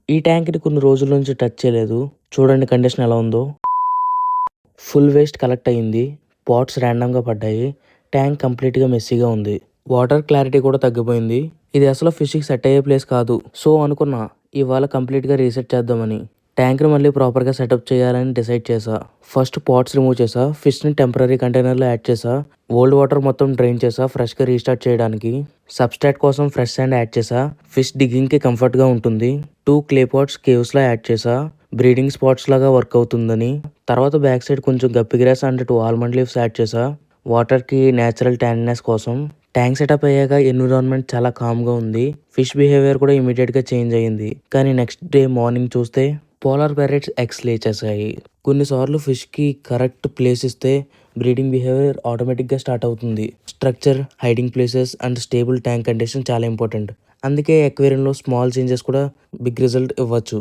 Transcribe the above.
ఈ ట్యాంక్‌ని కొన్ని రోజుల నుంచి టచ్ చేయలేదు. చూడండి కండిషన్ ఎలా ఉందో. ఫుల్ వేస్ట్ కలెక్ట్ అయింది. పాట్స్ ర్యాండమ్‌గా పడ్డాయి. ట్యాంక్ కంప్లీట్‌గా మెస్సీగా ఉంది. వాటర్ క్లారిటీ కూడా తగ్గిపోయింది. ఇది అసలు ఫిష్‌కి సెట్ అయ్యే ప్లేస్ కాదు. సో అనుకున్నా ఇవాళ కంప్లీట్‌గా రీసెట్ చేద్దామని. ట్యాంక్‌ని మళ్ళీ ప్రాపర్‌గా సెటప్ చేయాలని డిసైడ్ చేశా. ఫస్ట్ పాట్స్ రిమూవ్ చేశా. ఫిష్‌ని టెంపరరీ కంటైనర్‌లో యాడ్ చేశా. ఓల్డ్ వాటర్ మొత్తం డ్రైన్ చేశా ఫ్రెష్‌గా రీస్టార్ట్ చేయడానికి. సబ్స్ట్రాట్ కోసం ఫ్రెష్ శాండ్ యాడ్ చేశా. ఫిష్ డిగ్గింగ్‌కి కంఫర్ట్‌గా ఉంటుంది. 2 క్లే పాట్స్ కేవ్స్‌లో యాడ్ చేశా. బ్రీడింగ్ స్పాట్స్ లాగా వర్క్ అవుతుందని. తర్వాత బ్యాక్ సైడ్ కొంచెం guppy grass and 2 almond leaves add చేశా. వాటర్‌కి నేచురల్ టానినెస్ కోసం. ట్యాంక్ సెటప్ అయ్యాక ఎన్విరాన్మెంట్ చాలా కామ్‌గా ఉంది. ఫిష్ బిహేవియర్ కూడా ఇమీడియట్‌గా చేంజ్ అయ్యింది. కానీ నెక్స్ట్ డే మార్నింగ్ చూస్తే పోలార్ ప్యారెట్స్ ఎగ్స్ లే చేశాయి. కొన్నిసార్లు ఫిష్‌కి కరెక్ట్ ప్లేస్ ఇస్తే బ్రీడింగ్ బిహేవియర్ ఆటోమేటిక్‌గా స్టార్ట్ అవుతుంది. Structure, hiding places and stable tank condition చాలా ఇంపార్టెంట్. అందుకే అక్వేరియంలో స్మాల్ చేంజెస్ కూడా బిగ్ రిజల్ట్ ఇవ్వచ్చు.